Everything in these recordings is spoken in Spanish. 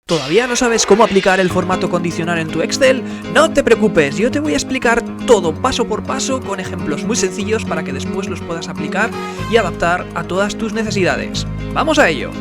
¿Todavía no sabes cómo aplicar el formato condicional en tu Excel? No te preocupes, yo te voy a explicar todo paso por paso con ejemplos muy sencillos para que después los puedas aplicar y adaptar a todas tus necesidades. ¡Vamos a ello!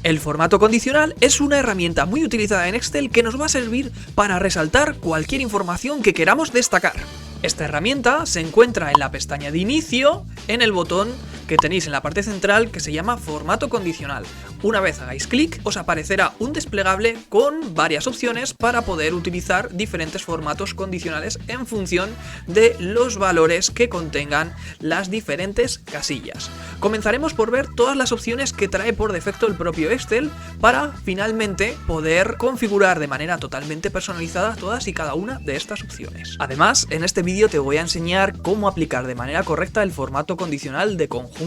El formato condicional es una herramienta muy utilizada en Excel que nos va a servir para resaltar cualquier información que queramos destacar. Esta herramienta se encuentra en la pestaña de inicio, en el botón que tenéis en la parte central que se llama formato condicional. Una vez hagáis clic, os aparecerá un desplegable con varias opciones para poder utilizar diferentes formatos condicionales en función de los valores que contengan las diferentes casillas. Comenzaremos por ver todas las opciones que trae por defecto el propio Excel para finalmente poder configurar de manera totalmente personalizada todas y cada una de estas opciones. Además, en este vídeo te voy a enseñar cómo aplicar de manera correcta el formato condicional de conjunto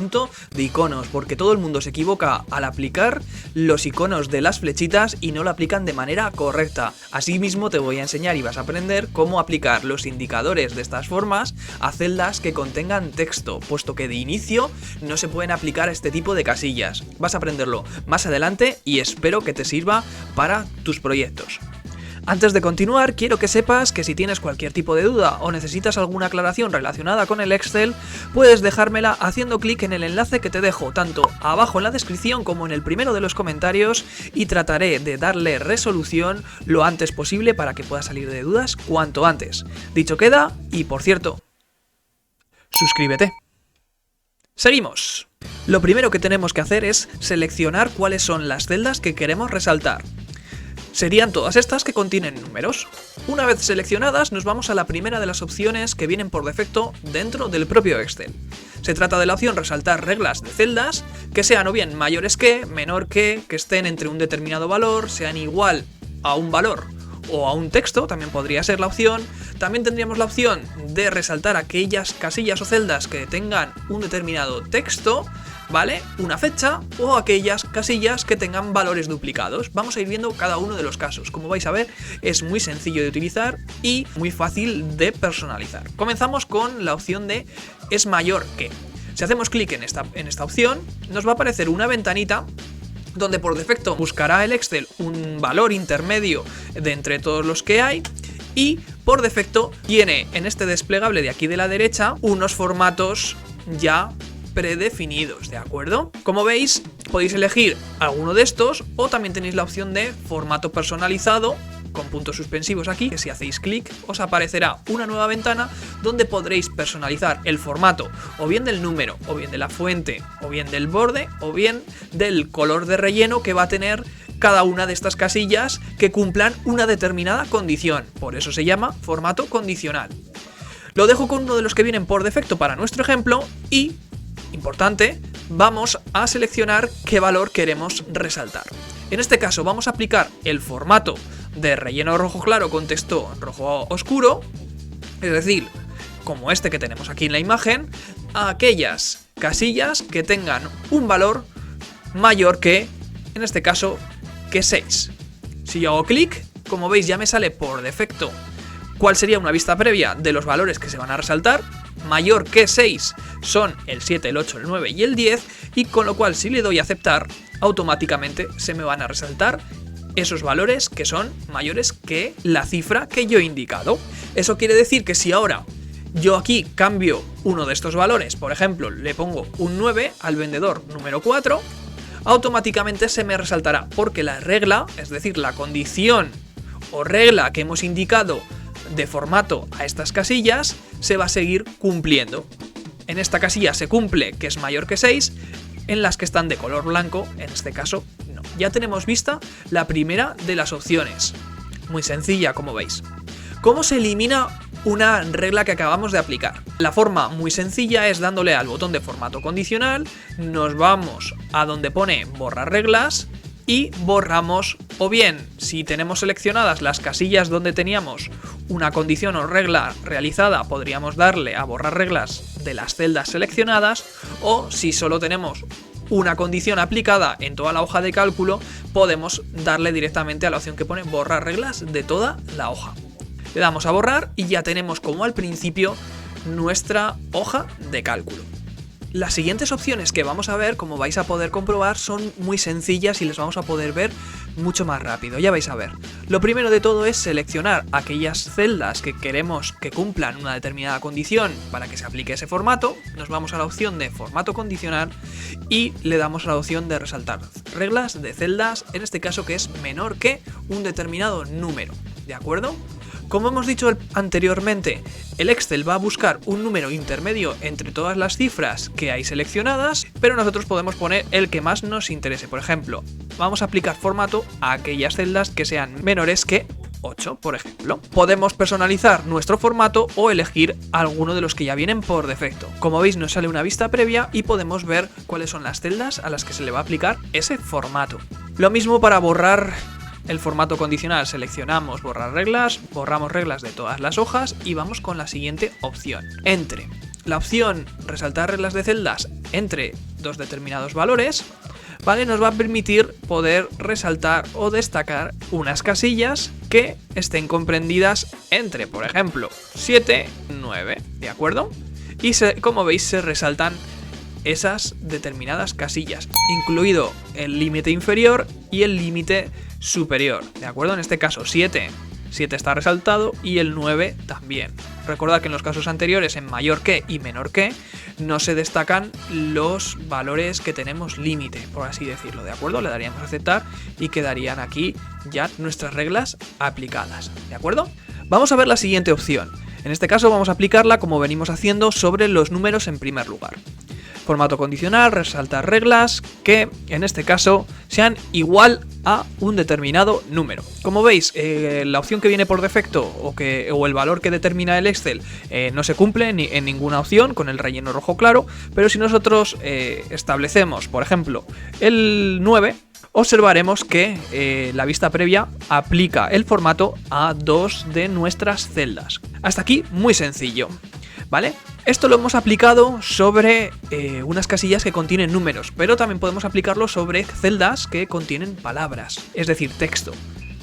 de iconos, porque todo el mundo se equivoca al aplicar los iconos de las flechitas y no lo aplican de manera correcta. Asimismo te voy a enseñar y vas a aprender cómo aplicar los indicadores de estas formas a celdas que contengan texto, puesto que de inicio no se pueden aplicar este tipo de casillas. Vas a aprenderlo más adelante y espero que te sirva para tus proyectos. Antes de continuar, quiero que sepas que si tienes cualquier tipo de duda o necesitas alguna aclaración relacionada con el Excel, puedes dejármela haciendo clic en el enlace que te dejo tanto abajo en la descripción como en el primero de los comentarios y trataré de darle resolución lo antes posible para que puedas salir de dudas cuanto antes. Dicho queda, y por cierto, suscríbete. Seguimos. Lo primero que tenemos que hacer es seleccionar cuáles son las celdas que queremos resaltar. Serían todas estas que contienen números. Una vez seleccionadas, nos vamos a la primera de las opciones que vienen por defecto dentro del propio Excel. Se trata de la opción resaltar reglas de celdas que sean o bien mayores que, menor que estén entre un determinado valor, sean igual a un valor o a un texto, también podría ser la opción. También tendríamos la opción de resaltar aquellas casillas o celdas que tengan un determinado texto, ¿vale? Una fecha o aquellas casillas que tengan valores duplicados. Vamos a ir viendo cada uno de los casos. Como vais a ver, es muy sencillo de utilizar y muy fácil de personalizar. Comenzamos con la opción de es mayor que. Si hacemos clic en esta opción, nos va a aparecer una ventanita donde por defecto buscará el Excel un valor intermedio de entre todos los que hay y por defecto tiene en este desplegable de aquí de la derecha unos formatos ya predefinidos, ¿de acuerdo? Como veis, podéis elegir alguno de estos o también tenéis la opción de formato personalizado con puntos suspensivos aquí, que si hacéis clic os aparecerá una nueva ventana donde podréis personalizar el formato o bien del número, o bien de la fuente, o bien del borde, o bien del color de relleno que va a tener cada una de estas casillas que cumplan una determinada condición. Por eso se llama formato condicional. Lo dejo con uno de los que vienen por defecto para nuestro ejemplo y, importante, vamos a seleccionar qué valor queremos resaltar. En este caso vamos a aplicar el formato de relleno rojo claro con texto rojo oscuro, es decir, como este que tenemos aquí en la imagen, a aquellas casillas que tengan un valor mayor que, en este caso, que 6. Si yo hago clic, como veis ya me sale por defecto cuál sería una vista previa de los valores que se van a resaltar. Mayor que 6 son el 7, el 8, el 9 y el 10, y con lo cual si le doy a aceptar, automáticamente se me van a resaltar esos valores que son mayores que la cifra que yo he indicado. Eso quiere decir que si ahora yo aquí cambio uno de estos valores, por ejemplo, le pongo un 9 al vendedor número 4, automáticamente se me resaltará porque la regla, es decir, la condición o regla que hemos indicado de formato a estas casillas se va a seguir cumpliendo. En esta casilla se cumple que es mayor que 6, en las que están de color blanco, en este caso no. Ya tenemos vista la primera de las opciones. Muy sencilla, como veis. ¿Cómo se elimina una regla que acabamos de aplicar? La forma muy sencilla es dándole al botón de formato condicional, nos vamos a donde pone borrar reglas y borramos, o bien si tenemos seleccionadas las casillas donde teníamos una condición o regla realizada, podríamos darle a borrar reglas de las celdas seleccionadas, o si solo tenemos una condición aplicada en toda la hoja de cálculo, podemos darle directamente a la opción que pone borrar reglas de toda la hoja. Le damos a borrar y ya tenemos como al principio nuestra hoja de cálculo. Las siguientes opciones que vamos a ver, como vais a poder comprobar, son muy sencillas y les vamos a poder ver mucho más rápido, ya vais a ver. Lo primero de todo es seleccionar aquellas celdas que queremos que cumplan una determinada condición para que se aplique ese formato. Nos vamos a la opción de formato condicional y le damos a la opción de resaltar reglas de celdas, en este caso que es menor que un determinado número, ¿de acuerdo? Como hemos dicho anteriormente, el Excel va a buscar un número intermedio entre todas las cifras que hay seleccionadas, pero nosotros podemos poner el que más nos interese. Por ejemplo, vamos a aplicar formato a aquellas celdas que sean menores que 8, por ejemplo. Podemos personalizar nuestro formato o elegir alguno de los que ya vienen por defecto. Como veis, nos sale una vista previa y podemos ver cuáles son las celdas a las que se le va a aplicar ese formato. Lo mismo para borrar el formato condicional, seleccionamos borrar reglas, borramos reglas de todas las hojas y vamos con la siguiente opción. Entre la opción resaltar reglas de celdas entre dos determinados valores, ¿vale? Nos va a permitir poder resaltar o destacar unas casillas que estén comprendidas entre, por ejemplo, 7, 9, ¿de acuerdo? Y como veis se resaltan esas determinadas casillas, incluido el límite inferior y el límite superior, ¿de acuerdo? En este caso 7 está resaltado y el 9 también. Recordad que en los casos anteriores, en mayor que y menor que, no se destacan los valores que tenemos límite, por así decirlo, ¿de acuerdo? Le daríamos a aceptar y quedarían aquí ya nuestras reglas aplicadas, ¿de acuerdo? Vamos a ver la siguiente opción. En este caso vamos a aplicarla como venimos haciendo sobre los números en primer lugar. Formato condicional, resaltar reglas que en este caso sean igual a un determinado número. Como veis, la opción que viene por defecto o el valor que determina el Excel no se cumple en ninguna opción con el relleno rojo claro, pero si nosotros establecemos, por ejemplo, el 9, observaremos que la vista previa aplica el formato a dos de nuestras celdas. Hasta aquí muy sencillo, ¿vale? Esto lo hemos aplicado sobre unas casillas que contienen números, pero también podemos aplicarlo sobre celdas que contienen palabras, es decir, texto.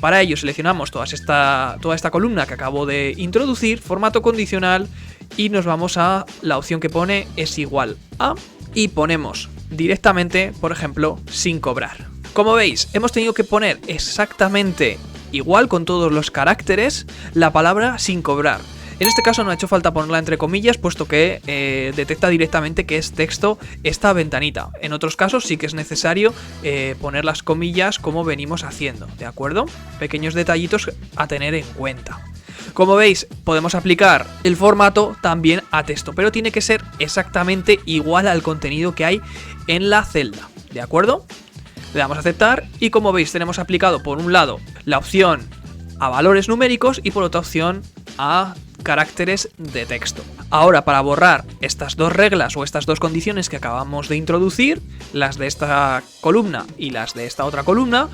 Para ello seleccionamos toda esta columna que acabo de introducir, formato condicional, y nos vamos a la opción que pone es igual a, y ponemos directamente, por ejemplo, sin cobrar. Como veis, hemos tenido que poner exactamente igual con todos los caracteres la palabra sin cobrar. En este caso no ha hecho falta ponerla entre comillas, puesto que detecta directamente que es texto esta ventanita. En otros casos sí que es necesario poner las comillas como venimos haciendo, ¿de acuerdo? Pequeños detallitos a tener en cuenta. Como veis, podemos aplicar el formato también a texto, pero tiene que ser exactamente igual al contenido que hay en la celda, ¿de acuerdo? Le damos a aceptar y como veis tenemos aplicado por un lado la opción a valores numéricos y por otra opción a caracteres de texto. Ahora, para borrar estas dos reglas o estas dos condiciones que acabamos de introducir, las de esta columna y las de esta otra columna,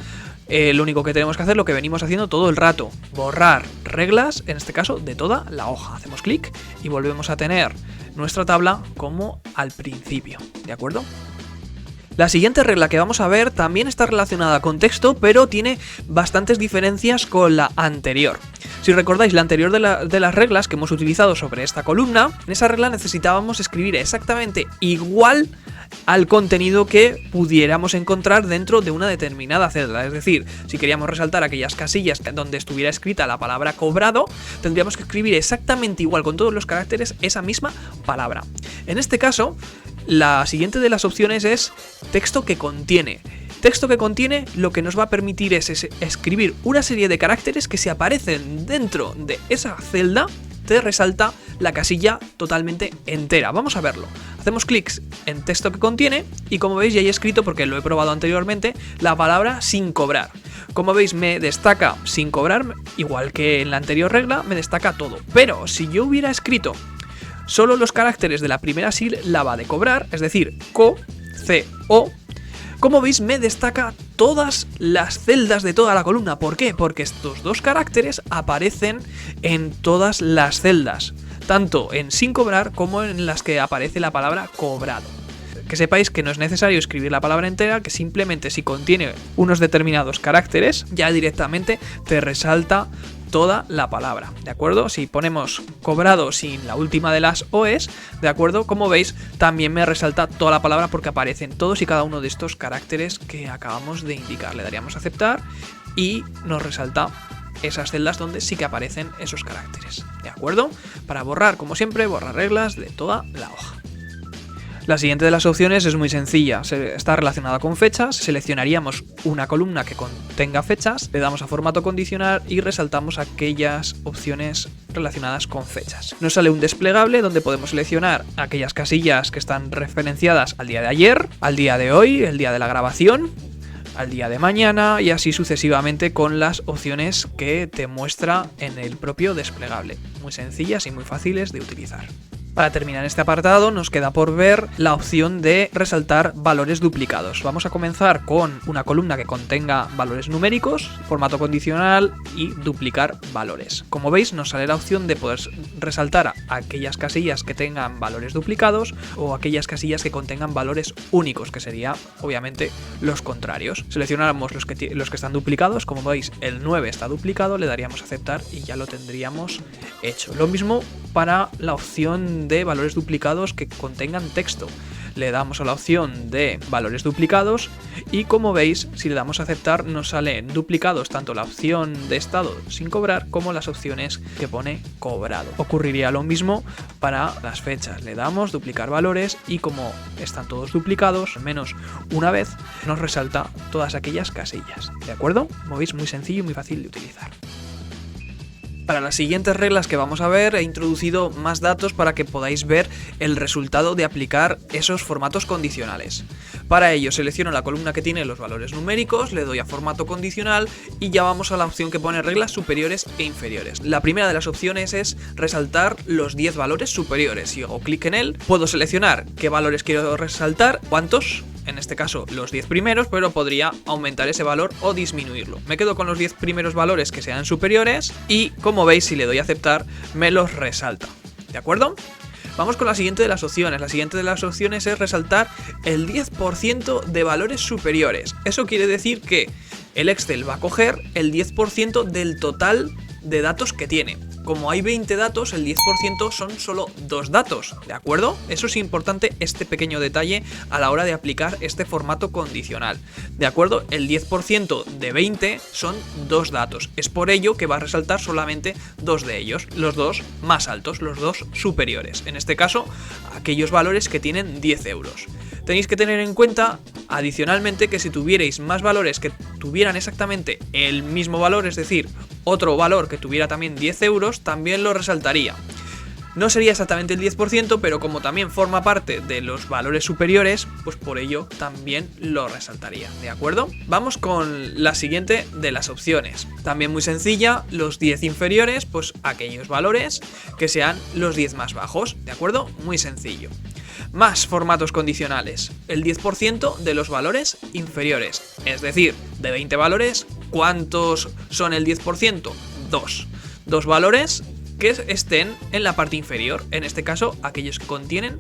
lo único que tenemos que hacer, lo que venimos haciendo todo el rato, borrar reglas, en este caso de toda la hoja. Hacemos clic y volvemos a tener nuestra tabla como al principio, ¿de acuerdo? La siguiente regla que vamos a ver también está relacionada con texto, pero tiene bastantes diferencias con la anterior. Si recordáis, la anterior de las reglas que hemos utilizado sobre esta columna, en esa regla necesitábamos escribir exactamente igual al contenido que pudiéramos encontrar dentro de una determinada celda. Es decir, si queríamos resaltar aquellas casillas donde estuviera escrita la palabra cobrado, tendríamos que escribir exactamente igual con todos los caracteres esa misma palabra. En este caso, la siguiente de las opciones es texto que contiene. Texto que contiene lo que nos va a permitir es escribir una serie de caracteres que si aparecen dentro de esa celda te resalta la casilla totalmente entera. Vamos a verlo. Hacemos clics en texto que contiene y como veis ya he escrito, porque lo he probado anteriormente, la palabra sin cobrar. Como veis me destaca sin cobrar, igual que en la anterior regla me destaca todo. Pero si yo hubiera escrito solo los caracteres de la primera sílaba de cobrar, es decir, co, co, como veis me destaca todas las celdas de toda la columna. ¿Por qué? Porque estos dos caracteres aparecen en todas las celdas, tanto en sin cobrar como en las que aparece la palabra cobrado. Que sepáis que no es necesario escribir la palabra entera, que simplemente si contiene unos determinados caracteres ya directamente te resalta toda la palabra, ¿de acuerdo? Si ponemos cobrado sin la última de las OEs, ¿de acuerdo? Como veis, también me resalta toda la palabra porque aparecen todos y cada uno de estos caracteres que acabamos de indicar. Le daríamos a aceptar y nos resalta esas celdas donde sí que aparecen esos caracteres, ¿de acuerdo? Para borrar, como siempre, borrar reglas de toda la hoja. La siguiente de las opciones es muy sencilla, está relacionada con fechas, seleccionaríamos una columna que contenga fechas, le damos a formato condicional y resaltamos aquellas opciones relacionadas con fechas. Nos sale un desplegable donde podemos seleccionar aquellas casillas que están referenciadas al día de ayer, al día de hoy, el día de la grabación, al día de mañana y así sucesivamente con las opciones que te muestra en el propio desplegable. Muy sencillas y muy fáciles de utilizar. Para terminar este apartado nos queda por ver la opción de resaltar valores duplicados. Vamos a comenzar con una columna que contenga valores numéricos, formato condicional y duplicar valores. Como veis nos sale la opción de poder resaltar aquellas casillas que tengan valores duplicados o aquellas casillas que contengan valores únicos, que sería obviamente los contrarios. Seleccionamos los que están duplicados, como veis el 9 está duplicado, le daríamos a aceptar y ya lo tendríamos hecho. Lo mismo para la opción de valores duplicados que contengan texto. Le damos a la opción de valores duplicados y como veis, si le damos a aceptar nos salen duplicados tanto la opción de estado sin cobrar como las opciones que pone cobrado. Ocurriría lo mismo para las fechas. Le damos duplicar valores y como están todos duplicados, al menos una vez, nos resalta todas aquellas casillas. ¿De acuerdo? Como veis, muy sencillo y muy fácil de utilizar. Para las siguientes reglas que vamos a ver he introducido más datos para que podáis ver el resultado de aplicar esos formatos condicionales. Para ello selecciono la columna que tiene los valores numéricos, le doy a formato condicional y ya vamos a la opción que pone reglas superiores e inferiores. La primera de las opciones es resaltar los 10 valores superiores. Si hago clic en él, puedo seleccionar qué valores quiero resaltar, cuántos. En este caso los 10 primeros, pero podría aumentar ese valor o disminuirlo. Me quedo con los 10 primeros valores que sean superiores y como veis si le doy a aceptar me los resalta. ¿De acuerdo? Vamos con la siguiente de las opciones. La siguiente de las opciones es resaltar el 10% de valores superiores. Eso quiere decir que el Excel va a coger el 10% del total de datos que tiene. Como hay 20 datos, el 10% son solo 2 datos, ¿de acuerdo? Eso es importante, este pequeño detalle a la hora de aplicar este formato condicional, ¿de acuerdo? El 10% de 20 son 2 datos, es por ello que va a resaltar solamente 2 de ellos, los 2 más altos, los 2 superiores, en este caso, aquellos valores que tienen 10 euros. Tenéis que tener en cuenta, adicionalmente, que si tuvierais más valores que tuvieran exactamente el mismo valor, es decir, otro valor que tuviera también 10 euros, también lo resaltaría. No sería exactamente el 10%, pero como también forma parte de los valores superiores, pues por ello también lo resaltaría, ¿de acuerdo? Vamos con la siguiente de las opciones. También muy sencilla, los 10 inferiores, pues aquellos valores que sean los 10 más bajos, ¿de acuerdo? Muy sencillo. Más formatos condicionales, el 10% de los valores inferiores, es decir, de 20 valores, ¿cuántos son el 10%? 2. 2 valores que estén en la parte inferior, en este caso aquellos que contienen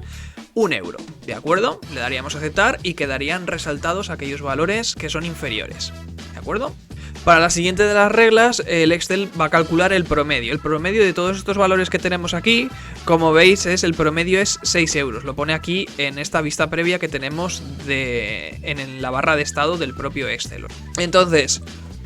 1 euro, ¿de acuerdo? Le daríamos a aceptar y quedarían resaltados aquellos valores que son inferiores, ¿de acuerdo? Para la siguiente de las reglas, el Excel va a calcular el promedio. El promedio de todos estos valores que tenemos aquí, como veis, el promedio es 6 euros. Lo pone aquí en esta vista previa que tenemos en la barra de estado del propio Excel. Entonces,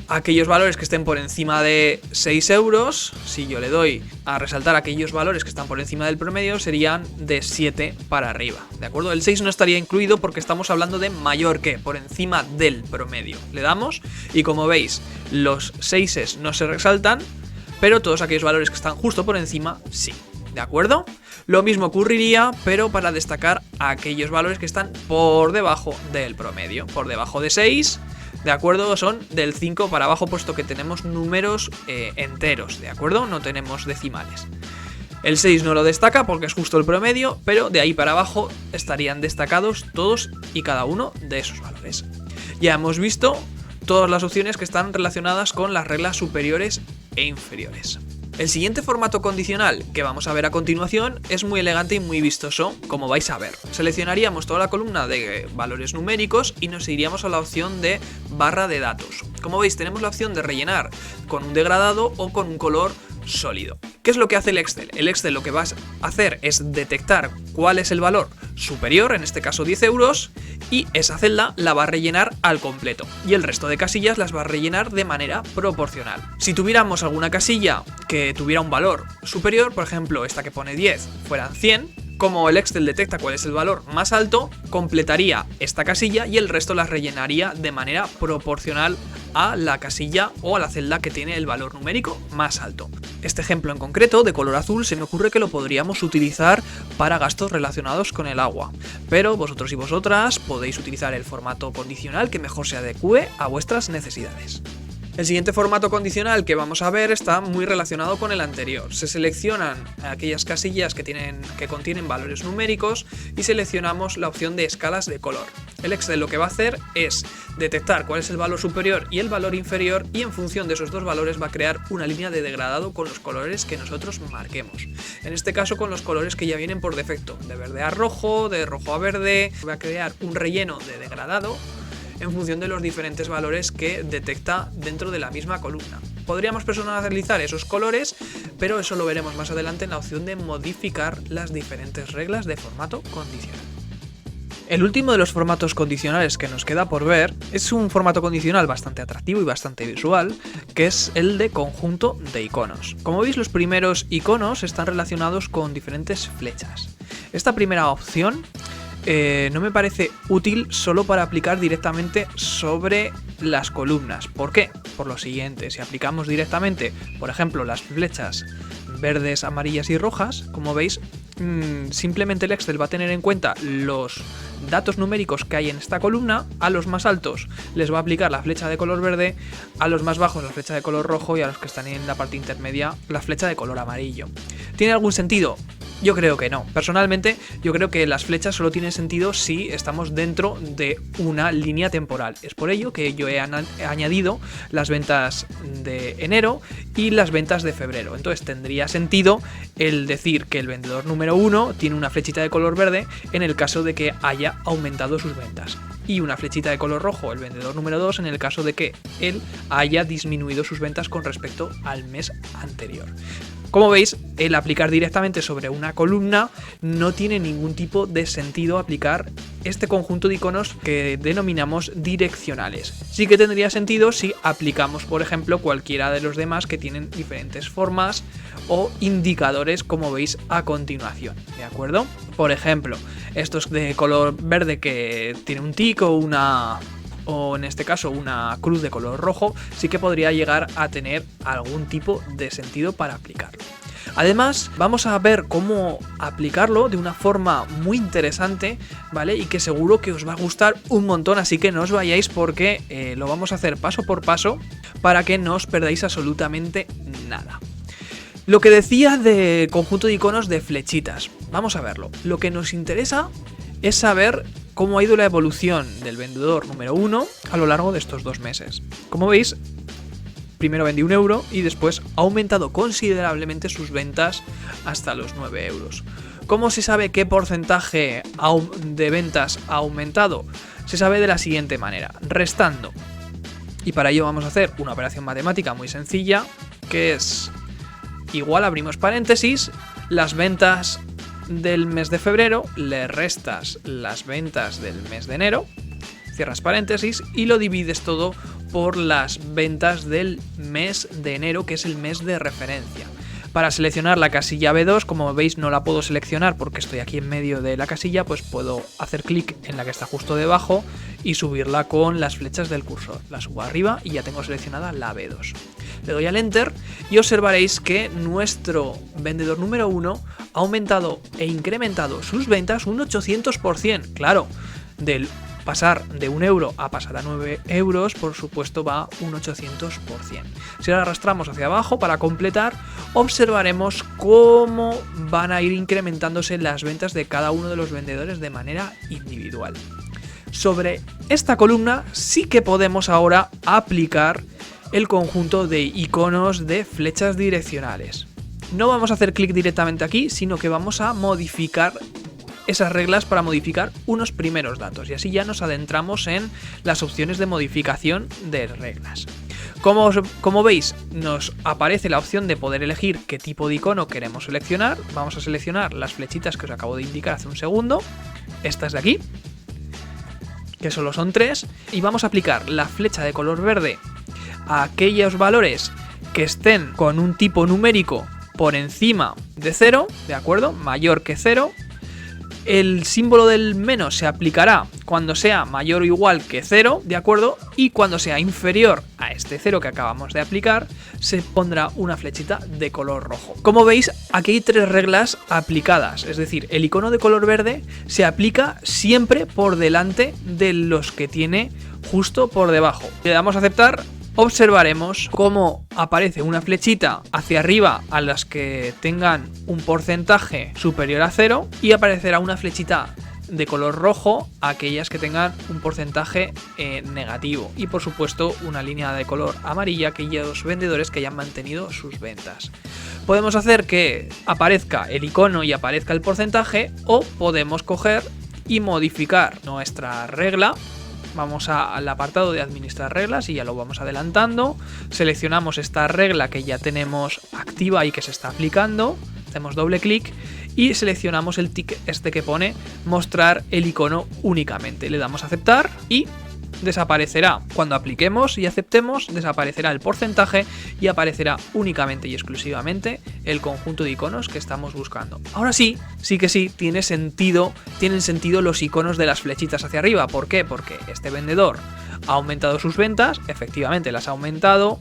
aquellos valores que estén por encima de 6 euros, si yo le doy a resaltar aquellos valores que están por encima del promedio, serían de 7 para arriba, ¿de acuerdo? El 6 no estaría incluido porque estamos hablando de mayor que, por encima del promedio. Le damos y como veis, los 6 no se resaltan, pero todos aquellos valores que están justo por encima, sí, ¿de acuerdo? Lo mismo ocurriría, pero para destacar aquellos valores que están por debajo del promedio, por debajo de 6, ¿de acuerdo? Son del 5 para abajo, puesto que tenemos números enteros, ¿de acuerdo? No tenemos decimales. El 6 no lo destaca porque es justo el promedio, pero de ahí para abajo estarían destacados todos y cada uno de esos valores. Ya hemos visto todas las opciones que están relacionadas con las reglas superiores e inferiores. El siguiente formato condicional que vamos a ver a continuación es muy elegante y muy vistoso, como vais a ver. Seleccionaríamos toda la columna de valores numéricos y nos iríamos a la opción de barra de datos. Como veis, tenemos la opción de rellenar con un degradado o con un color sólido. ¿Qué es lo que hace el Excel? El Excel lo que va a hacer es detectar cuál es el valor superior, en este caso 10 euros, y esa celda la va a rellenar al completo. Y el resto de casillas las va a rellenar de manera proporcional. Si tuviéramos alguna casilla que tuviera un valor superior, por ejemplo esta que pone 10 fueran 100, como el Excel detecta cuál es el valor más alto, completaría esta casilla y el resto las rellenaría de manera proporcional a la casilla o a la celda que tiene el valor numérico más alto. Este ejemplo en concreto, de color azul, se me ocurre que lo podríamos utilizar para gastos relacionados con el agua, pero vosotros y vosotras podéis utilizar el formato condicional que mejor se adecue a vuestras necesidades. El siguiente formato condicional que vamos a ver está muy relacionado con el anterior. Se seleccionan aquellas casillas que contienen valores numéricos y seleccionamos la opción de escalas de color. El Excel lo que va a hacer es detectar cuál es el valor superior y el valor inferior y en función de esos dos valores va a crear una línea de degradado con los colores que nosotros marquemos. En este caso con los colores que ya vienen por defecto, de verde a rojo, de rojo a verde. Va a crear un relleno de degradado en función de los diferentes valores que detecta dentro de la misma columna. Podríamos personalizar esos colores, pero eso lo veremos más adelante en la opción de modificar las diferentes reglas de formato condicional. El último de los formatos condicionales que nos queda por ver es un formato condicional bastante atractivo y bastante visual, que es el de conjunto de iconos. Como veis, los primeros iconos están relacionados con diferentes flechas. Esta primera opción no me parece útil solo para aplicar directamente sobre las columnas. ¿Por qué? Por lo siguiente, si aplicamos directamente, por ejemplo, las flechas verdes, amarillas y rojas, como veis, simplemente el Excel va a tener en cuenta los datos numéricos que hay en esta columna. A los más altos les va a aplicar la flecha de color verde, a los más bajos la flecha de color rojo y a los que están en la parte intermedia la flecha de color amarillo. ¿Tiene algún sentido? Yo creo que no. Personalmente, yo creo que las flechas solo tienen sentido si estamos dentro de una línea temporal. Es por ello que yo he añadido las ventas de enero y las ventas de febrero. Entonces tendría sentido el decir que el vendedor número 1 tiene una flechita de color verde en el caso de que haya aumentado sus ventas, y una flechita de color rojo el vendedor número 2 en el caso de que él haya disminuido sus ventas con respecto al mes anterior. Como veis, el aplicar directamente sobre una columna no tiene ningún tipo de sentido aplicar este conjunto de iconos que denominamos direccionales. Sí que tendría sentido si aplicamos, por ejemplo, cualquiera de los demás que tienen diferentes formas o indicadores, como veis a continuación, ¿de acuerdo? Por ejemplo, estos de color verde que tiene un tic o en este caso una cruz de color rojo, sí que podría llegar a tener algún tipo de sentido para aplicarlo. Además, vamos a ver cómo aplicarlo de una forma muy interesante, ¿vale? Y que seguro que os va a gustar un montón, así que no os vayáis porque lo vamos a hacer paso por paso para que no os perdáis absolutamente nada. Lo que decía de conjunto de iconos de flechitas, vamos a verlo. Lo que nos interesa es saber cómo ha ido la evolución del vendedor número 1 a lo largo de estos 2 meses. Como veis, primero vendí 1 euro y después ha aumentado considerablemente sus ventas hasta los 9 euros. ¿Cómo se sabe qué porcentaje de ventas ha aumentado? Se sabe de la siguiente manera, restando. Y para ello vamos a hacer una operación matemática muy sencilla, que es igual, abrimos paréntesis, las ventas del mes de febrero, le restas las ventas del mes de enero, cierras paréntesis y lo divides todo por las ventas del mes de enero, que es el mes de referencia. Para seleccionar la casilla B2, como veis no la puedo seleccionar porque estoy aquí en medio de la casilla, pues puedo hacer clic en la que está justo debajo y subirla con las flechas del cursor. La subo arriba y ya tengo seleccionada la B2. Le doy al Enter y observaréis que nuestro vendedor número 1 ha aumentado e incrementado sus ventas un 800%. Claro, del pasar de 1 euro a pasar a 9 euros, por supuesto, va un 800%. Si ahora arrastramos hacia abajo para completar, observaremos cómo van a ir incrementándose las ventas de cada uno de los vendedores de manera individual. Sobre esta columna sí que podemos ahora aplicar el conjunto de iconos de flechas direccionales. no vamos a hacer clic directamente aquí, sino que vamos a modificar esas reglas para modificar unos primeros datos, y así ya nos adentramos en las opciones de modificación de reglas. Como veis, nos aparece la opción de poder elegir qué tipo de icono queremos seleccionar. Vamos a seleccionar las flechitas que os acabo de indicar hace un segundo, estas de aquí, que solo son 3, y vamos a aplicar la flecha de color verde a aquellos valores que estén con un tipo numérico por encima de 0, ¿de acuerdo? Mayor que 0. El símbolo del menos se aplicará cuando sea mayor o igual que 0, ¿de acuerdo? Y cuando sea inferior a este 0 que acabamos de aplicar, se pondrá una flechita de color rojo. Como veis, aquí hay 3 reglas aplicadas, es decir, el icono de color verde se aplica siempre por delante de los que tiene justo por debajo. Le damos a aceptar. Observaremos cómo aparece una flechita hacia arriba a las que tengan un porcentaje superior a 0 y aparecerá una flechita de color rojo a aquellas que tengan un porcentaje negativo, y por supuesto una línea de color amarilla a aquellos vendedores que hayan mantenido sus ventas. Podemos hacer que aparezca el icono y aparezca el porcentaje, o podemos coger y modificar nuestra regla. Vamos al apartado de administrar reglas y ya lo vamos adelantando. Seleccionamos esta regla que ya tenemos activa y que se está aplicando. Hacemos doble clic y seleccionamos el tick este que pone mostrar el icono únicamente. Le damos a aceptar y desaparecerá. Cuando apliquemos y aceptemos, desaparecerá el porcentaje y aparecerá únicamente y exclusivamente el conjunto de iconos que estamos buscando. Ahora sí que sí, tienen sentido los iconos de las flechitas hacia arriba. ¿Por qué? Porque este vendedor ha aumentado sus ventas, efectivamente las ha aumentado,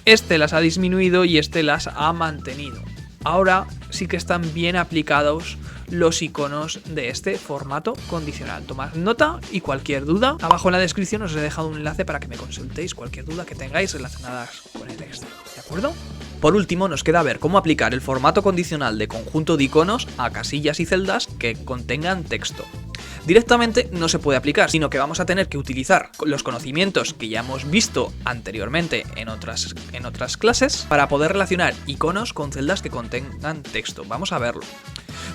este las ha disminuido y este las ha mantenido. Ahora sí que están bien aplicados los iconos de este formato condicional. Tomad nota y cualquier duda, abajo en la descripción os he dejado un enlace para que me consultéis cualquier duda que tengáis relacionadas con el Excel, ¿de acuerdo? Por último, nos queda ver cómo aplicar el formato condicional de conjunto de iconos a casillas y celdas que contengan texto. Directamente no se puede aplicar, sino que vamos a tener que utilizar los conocimientos que ya hemos visto anteriormente en otras clases para poder relacionar iconos con celdas que contengan texto. Vamos a verlo.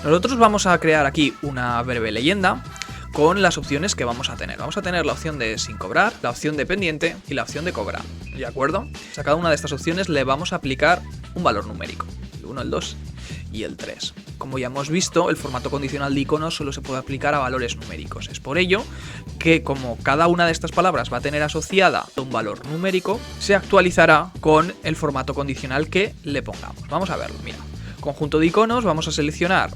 Nosotros vamos a crear aquí una breve leyenda con las opciones que vamos a tener. Vamos a tener la opción de sin cobrar, la opción de pendiente y la opción de cobrar, ¿de acuerdo? A cada una de estas opciones le vamos a aplicar un valor numérico, el 1, el 2 y el 3. Como ya hemos visto, el formato condicional de iconos solo se puede aplicar a valores numéricos. Es por ello que, como cada una de estas palabras va a tener asociada un valor numérico, se actualizará con el formato condicional que le pongamos. Vamos a verlo, mira. Conjunto de iconos, vamos a seleccionar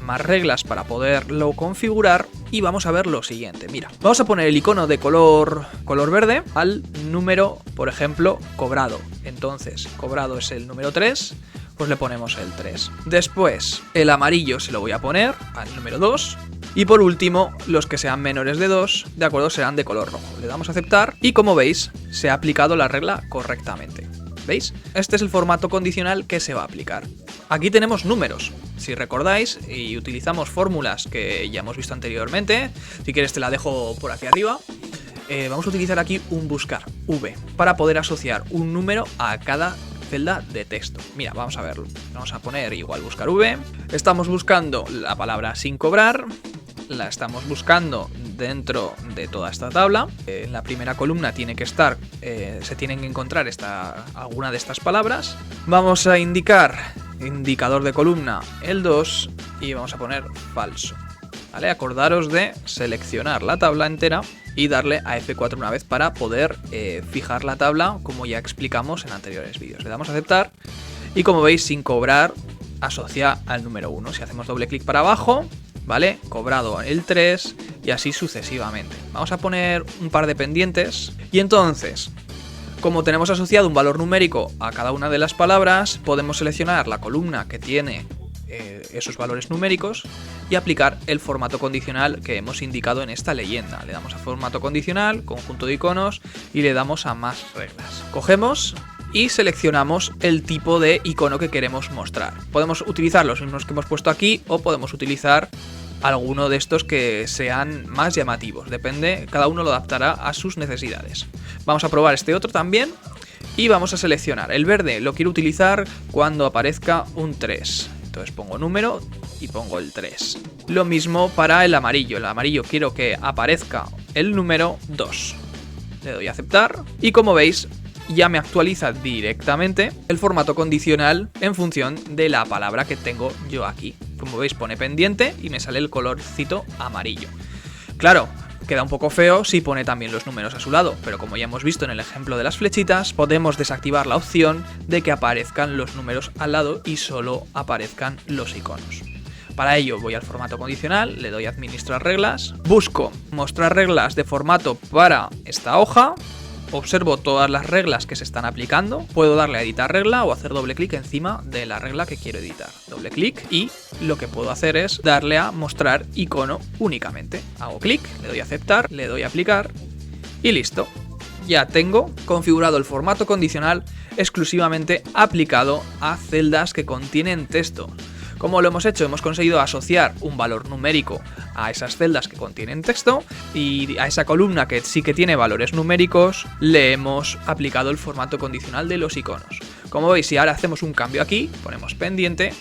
más reglas para poderlo configurar y vamos a ver lo siguiente. Mira, vamos a poner el icono de color verde al número, por ejemplo, cobrado. Entonces, cobrado es el número 3, pues le ponemos el 3. Después, el amarillo se lo voy a poner al número 2. Y por último, los que sean menores de 2, de acuerdo, serán de color rojo. Le damos a aceptar y, como veis, se ha aplicado la regla correctamente. ¿Veis? Este es el formato condicional que se va a aplicar. Aquí tenemos números, si recordáis, y utilizamos fórmulas que ya hemos visto anteriormente. Si quieres te la dejo por aquí arriba. Vamos a utilizar aquí un buscar V para poder asociar un número a cada celda de texto. Mira, vamos a verlo. Vamos a poner igual buscar V. Estamos buscando la palabra sin cobrar. La estamos buscando dentro de toda esta tabla. En la primera columna tiene que estar, se tienen que encontrar alguna de estas palabras. Vamos a indicar, indicador de columna, el 2 y vamos a poner falso. ¿Vale? Acordaros de seleccionar la tabla entera y darle a F4 una vez para poder fijar la tabla, como ya explicamos en anteriores vídeos. Le damos a aceptar y, como veis, sin cobrar asocia al número 1. Si hacemos doble clic para abajo, ¿vale? Cobrado el 3 y así sucesivamente. Vamos a poner un par de pendientes y entonces, como tenemos asociado un valor numérico a cada una de las palabras, podemos seleccionar la columna que tiene esos valores numéricos y aplicar el formato condicional que hemos indicado en esta leyenda. Le damos a formato condicional, conjunto de iconos y le damos a más reglas. Cogemos y seleccionamos el tipo de icono que queremos mostrar. Podemos utilizar los mismos que hemos puesto aquí o podemos utilizar alguno de estos que sean más llamativos. Depende, cada uno lo adaptará a sus necesidades. Vamos a probar este otro también y vamos a seleccionar. El verde lo quiero utilizar cuando aparezca un 3. Entonces pongo número y pongo el 3. Lo mismo para el amarillo. El amarillo quiero que aparezca el número 2. Le doy a aceptar y como veis ya me actualiza directamente el formato condicional en función de la palabra que tengo yo aquí. Como veis pone pendiente y me sale el colorcito amarillo. Claro, queda un poco feo si pone también los números a su lado, pero como ya hemos visto en el ejemplo de las flechitas, podemos desactivar la opción de que aparezcan los números al lado y solo aparezcan los iconos. Para ello voy al formato condicional, le doy a administrar reglas, busco mostrar reglas de formato para esta hoja, observo todas las reglas que se están aplicando, puedo darle a editar regla o hacer doble clic encima de la regla que quiero editar. Doble clic y lo que puedo hacer es darle a mostrar icono únicamente. Hago clic, le doy a aceptar, le doy a aplicar y listo. Ya tengo configurado el formato condicional exclusivamente aplicado a celdas que contienen texto. ¿Cómo lo hemos hecho? Hemos conseguido asociar un valor numérico a esas celdas que contienen texto y a esa columna que sí que tiene valores numéricos le hemos aplicado el formato condicional de los iconos. Como veis, si ahora hacemos un cambio aquí, ponemos pendiente,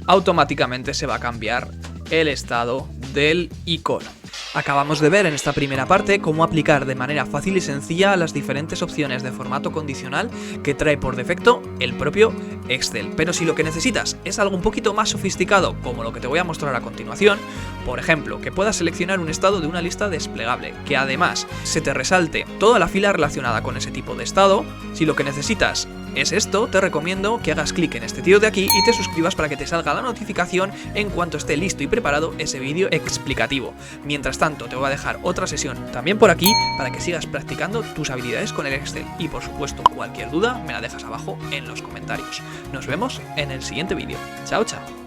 automáticamente se va a cambiar el estado del icono. Acabamos de ver en esta primera parte cómo aplicar de manera fácil y sencilla las diferentes opciones de formato condicional que trae por defecto el propio Excel. Pero si lo que necesitas es algo un poquito más sofisticado, como lo que te voy a mostrar a continuación, por ejemplo, que puedas seleccionar un estado de una lista desplegable, que además se te resalte toda la fila relacionada con ese tipo de estado, si lo que necesitas es esto, te recomiendo que hagas clic en este tío de aquí y te suscribas para que te salga la notificación en cuanto esté listo y preparado ese vídeo explicativo. Mientras tanto, te voy a dejar otra sesión también por aquí para que sigas practicando tus habilidades con el Excel. Y por supuesto, cualquier duda me la dejas abajo en los comentarios. Nos vemos en el siguiente vídeo. Chao, chao.